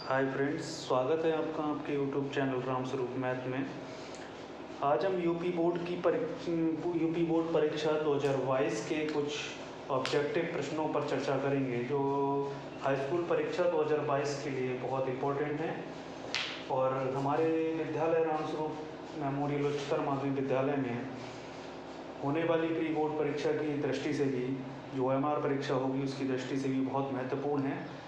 Hi friends, स्वागत है आपका आपके यूट्यूब चैनल रामस्वरूप मैथ में। आज हम यूपी बोर्ड परीक्षा 2022 के कुछ ऑब्जेक्टिव प्रश्नों पर चर्चा करेंगे जो हाई स्कूल परीक्षा 2022 के लिए बहुत इम्पोर्टेंट हैं। और हमारे विद्यालय रामस्वरूप मेमोरियल उच्चतर माध्यमिक विद्यालय में होने वाली प्री बोर्ड परीक्षा की दृष्टि से भी, जो OMR परीक्षा होगी उसकी दृष्टि से भी बहुत महत्वपूर्ण है।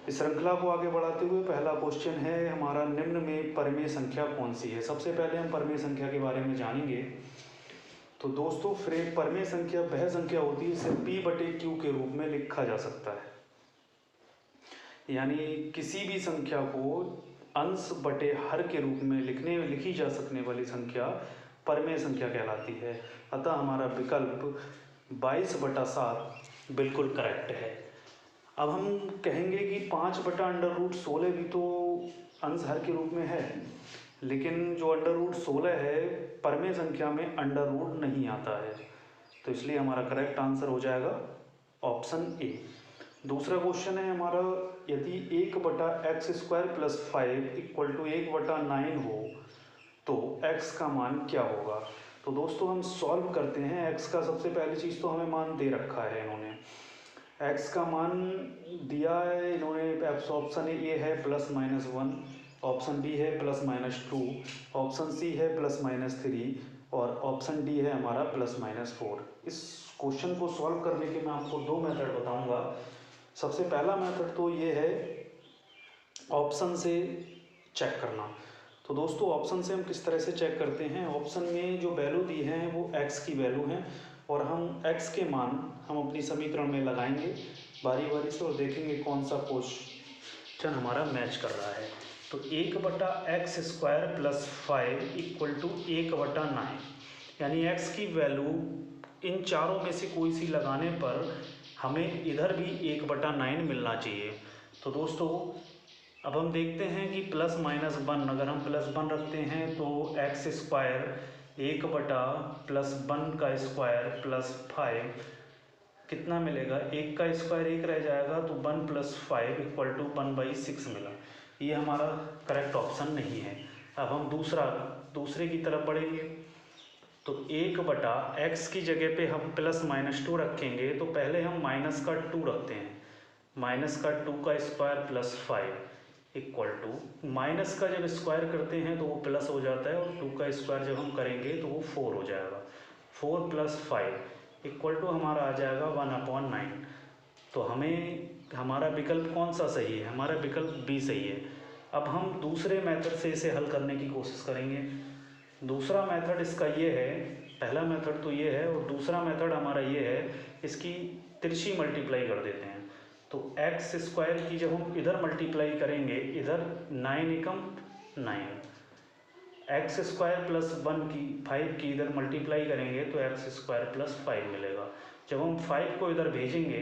इस श्रृंखला को आगे बढ़ाते हुए पहला क्वेश्चन है हमारा, निम्न में परमेय संख्या कौन सी है। सबसे पहले हम परमेय संख्या के बारे में जानेंगे। तो दोस्तों, परमेय संख्या वह संख्या होती है जिसे P/Q के रूप में लिखा जा सकता है। यानी किसी भी संख्या को अंश बटे हर के रूप में लिखी जा सकने वाली संख्या परमेय संख्या कहलाती है। अतः हमारा विकल्प 22/7 बिल्कुल करेक्ट है। अब हम कहेंगे कि 5/√16 भी तो अंश हर के रूप में है, लेकिन जो √16 है परमेय संख्या में अंडर रूट नहीं आता है, तो इसलिए हमारा करेक्ट आंसर हो जाएगा ऑप्शन ए। दूसरा क्वेश्चन है हमारा, यदि 1/x² + 5 = 1/9 हो तो x का मान क्या होगा। तो दोस्तों हम सॉल्व करते हैं। x का सबसे पहली चीज़ तो हमें मान दे रखा है इन्होंने, x का मान दिया है इन्होंने। ऑप्शन ए है +-1, ऑप्शन बी है +-2, ऑप्शन सी है +-3 और ऑप्शन डी है हमारा +-4। इस क्वेश्चन को सॉल्व करने के मैं आपको दो मेथड बताऊंगा। सबसे पहला मेथड तो ये है ऑप्शन से चेक करना। तो दोस्तों ऑप्शन से हम किस तरह से चेक करते हैं, ऑप्शन में जो वैल्यू दी है वो x की वैल्यू है और हम x के मान हम अपनी समीकरण में लगाएंगे बारी बारी से और देखेंगे कौन सा क्वेश्चन हमारा मैच कर रहा है। तो 1/x² + 5 = 1/9, यानी x की वैल्यू इन चारों में से कोई सी लगाने पर हमें इधर भी 1/9 मिलना चाहिए। तो दोस्तों अब हम देखते हैं कि +-1, अगर हम +1 रखते हैं तो x² 1/+1² + 5 कितना मिलेगा, 1 का स्क्वायर 1 रह जाएगा तो 1 + 5 = 1/6 मिला। ये हमारा करेक्ट ऑप्शन नहीं है। अब हम दूसरे की तरफ बढ़ेंगे। तो 1/x की जगह पे हम +-2 रखेंगे तो पहले हम -2 रखते हैं। -2 का स्क्वायर + 5 = माइनस का जब स्क्वायर करते हैं तो वो प्लस हो जाता है और 2 का स्क्वायर जब हम करेंगे तो वो 4 हो जाएगा। 4 + 5 = हमारा आ जाएगा 1/9। तो हमें हमारा विकल्प कौन सा सही है, हमारा विकल्प बी सही है। अब हम दूसरे मेथड से इसे हल करने की कोशिश करेंगे। दूसरा मेथड इसका ये है, पहला मेथड तो ये है और दूसरा मेथड हमारा ये है, इसकी तिरछी मल्टीप्लाई कर देते हैं। तो x² की जब हम इधर मल्टीप्लाई करेंगे, इधर 9 एकम 9, x² + 1 की 5 की इधर मल्टीप्लाई करेंगे तो x² + 5 मिलेगा। जब हम 5 को इधर भेजेंगे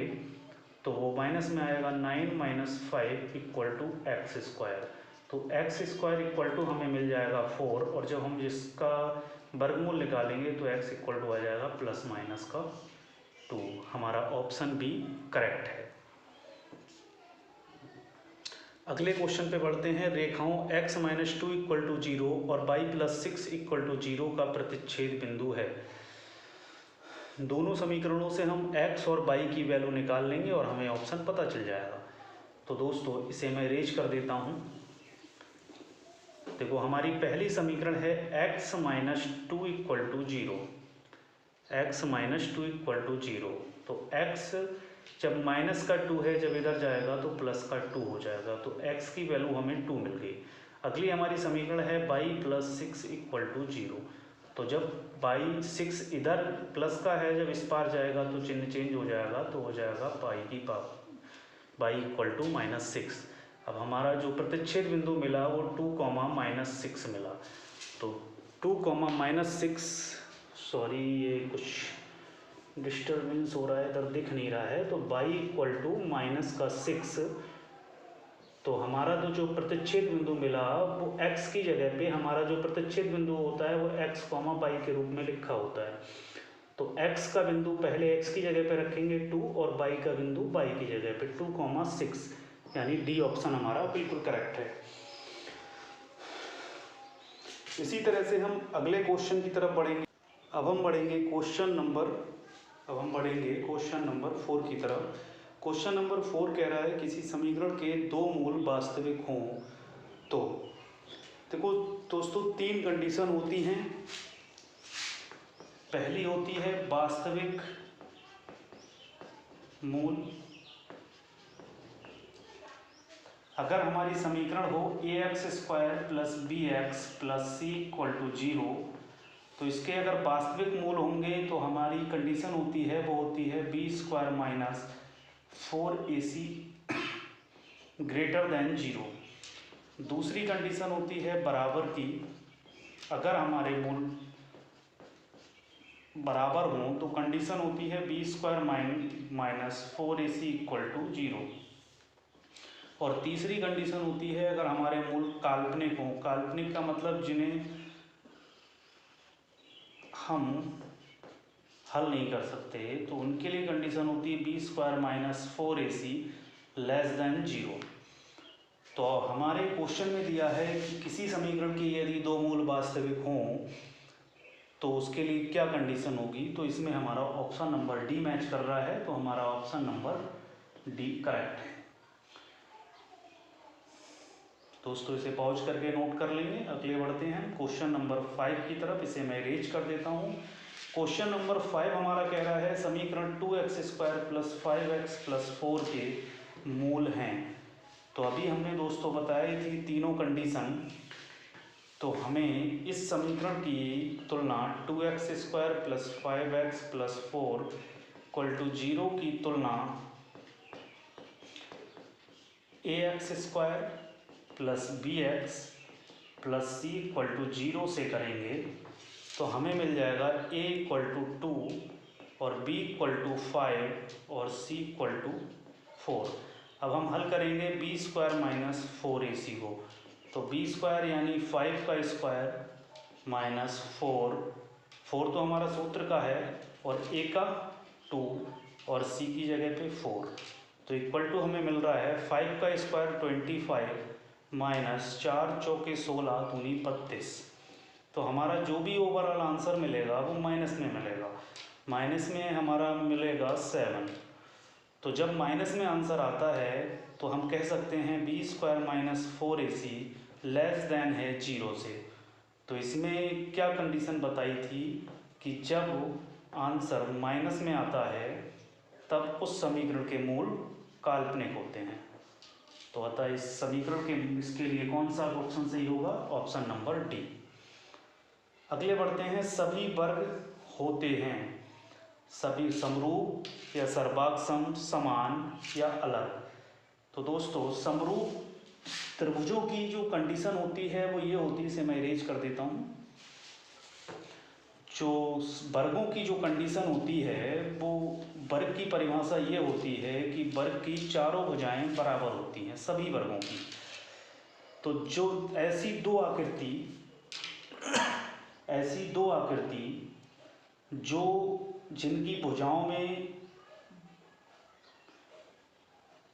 तो वो माइनस में आएगा, 9 - 5 = x²। तो x² हमें मिल जाएगा 4 और जब हम इसका वर्गमूल निकालेंगे तो x आ जाएगा ±2। हमारा ऑप्शन बी करेक्ट है। अगले क्वेश्चन पे बढ़ते हैं। रेखाओं x - 2 = 0 और y + 6 = 0 का प्रतिच्छेद बिंदु है। दोनों समीकरणों से हम x और y की वैल्यू निकाल लेंगे और हमें ऑप्शन पता चल जाएगा। तो दोस्तों इसे मैं अरेंज कर देता हूँ। देखो हमारी पहली समीकरण है x - 2 = 0, x - 2 = 0। तो x जब -2 है, जब इधर जाएगा तो +2 हो जाएगा। तो x की वैल्यू हमें 2 मिल गई। अगली हमारी समीकरण है y + 6 = 0। तो जब y6 इधर प्लस का है, जब इस पार जाएगा तो चिन्ह चेंज हो जाएगा, तो हो जाएगा y = -6। अब हमारा जो प्रतिच्छेद बिंदु मिला वो 2, -6 मिला। तो 2, -6, सॉरी ये कुछ डिस्टर्बेंस हो रहा है, इधर दिख नहीं रहा है। तो y = -6। तो हमारा तो जो प्रतिच्छेद बिंदु मिला वो x की जगह पे, हमारा जो प्रतिच्छेद बिंदु होता है वो x, y के रूप में लिखा होता है। तो x का बिंदु पहले x की जगह पे रखेंगे 2 और y का बिंदु y की जगह पे 2, 6। यानी डी ऑप्शन हमारा बिल्कुल करेक्ट है। इसी तरह से हम अगले क्वेश्चन की तरफ बढ़ेंगे। अब हम बढ़ेंगे क्वेश्चन नंबर 4 की तरफ। क्वेश्चन नंबर 4 कह रहा है किसी समीकरण के दो मूल वास्तविक हों तो देखो दोस्तों, 3 कंडीशन होती हैं। पहली होती है वास्तविक मूल। अगर हमारी समीकरण हो ax² + bx + c = 0, तो इसके अगर वास्तविक मूल होंगे तो हमारी कंडीशन होती है वो होती है b² - 4ac > 0। दूसरी कंडीशन होती है बराबर की। अगर हमारे मूल बराबर हों तो कंडीशन होती है b² - 4ac = 0। और तीसरी कंडीशन होती है अगर हमारे मूल काल्पनिक हों। काल्पनिक का मतलब जिन्हें हम हल नहीं कर सकते, तो उनके लिए कंडीशन होती है b² - 4ac < 0। तो हमारे क्वेश्चन में दिया है कि किसी समीकरण की यदि दो मूल वास्तविक हों तो उसके लिए क्या कंडीशन होगी। तो इसमें हमारा ऑप्शन नंबर डी मैच कर रहा है, तो हमारा ऑप्शन नंबर डी करेक्ट है। दोस्तों इसे पॉज करके नोट कर लेंगे। अगले बढ़ते हैं क्वेश्चन नंबर 5 की तरफ। इसे मैं अरेंज कर देता हूँ। क्वेश्चन नंबर 5 हमारा कह रहा है समीकरण 2x² + 5x + 4 के मूल हैं। तो अभी हमने दोस्तों बताई थी तीनों कंडीशन। तो हमें इस समीकरण की तुलना 2x² + 5x + 4 = 0 की तुलना ax² + bx + c = 0 से करेंगे तो हमें मिल जाएगा a = 2 और b = 5 और c = 4। अब हम हल करेंगे b² - 4ac को। तो b² यानी 5 का स्क्वायर माइनस 4 तो हमारा सूत्र का है, और a का 2 और c की जगह पे 4, तो इक्वल टू हमें मिल रहा है 5 का स्क्वायर 25 माइनस 4 चौके 16 दूनी 32। तो हमारा जो भी ओवरऑल आंसर मिलेगा वो माइनस में मिलेगा। माइनस में हमारा मिलेगा 7। तो जब माइनस में आंसर आता है तो हम कह सकते हैं b² - 4ac < है 0 से। तो इसमें क्या कंडीशन बताई थी कि जब आंसर माइनस में आता है तब उस समीकरण के मूल काल्पनिक होते हैं। तो अतः इस समीकरण के इसके लिए कौन सा ऑप्शन सही होगा? Option number D. अगले बढ़ते हैं सभी वर्ग होते हैं, सभी समरूप या सर्वाक्षम, समान या अलग। तो दोस्तों समरूप त्रिभुजों की जो कंडीशन होती है वो ये होती है, इसे मैं इरेज कर देता हूँ। जो वर्गों की जो कंडीशन होती है वो वर्ग की परिभाषा ये होती है कि वर्ग की चारों भुजाएं बराबर होती हैं सभी वर्गों की। तो जो ऐसी दो आकृति जो जिनकी भुजाओं में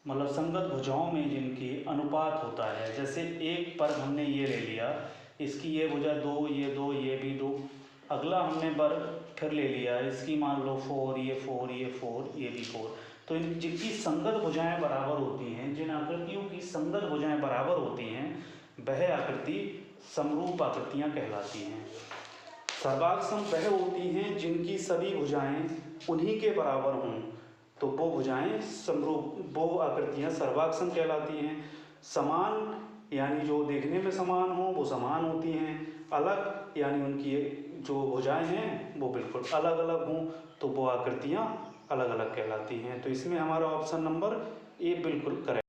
मतलब संगत भुजाओं में जिनकी अनुपात होता है, जैसे एक वर्ग हमने ये ले लिया, इसकी ये भुजा 2, ये 2, ये भी 2। अगला हमने वर्ग फिर ले लिया, इसकी मान लो 4, ये 4, ये 4, ये भी 4। तो इन जिनकी संगत भुजाएं बराबर होती हैं, जिन आकृतियों की संगत भुजाएं बराबर होती हैं, वह आकृति समरूप आकृतियाँ कहलाती हैं। सर्वाक्षम वह होती हैं जिनकी सभी भुजाएं उन्हीं के बराबर हों, तो वो भुजाएं समरूप, वो आकृतियाँ सर्वाक्षम कहलाती हैं। समान यानी जो देखने में समान हो वो समान होती हैं। अलग यानी उनकी जो भुजाएं हैं वो बिल्कुल अलग अलग हों, तो वो आकृतियाँ अलग अलग कहलाती हैं। तो इसमें हमारा ऑप्शन नंबर ए बिल्कुल करेक्ट।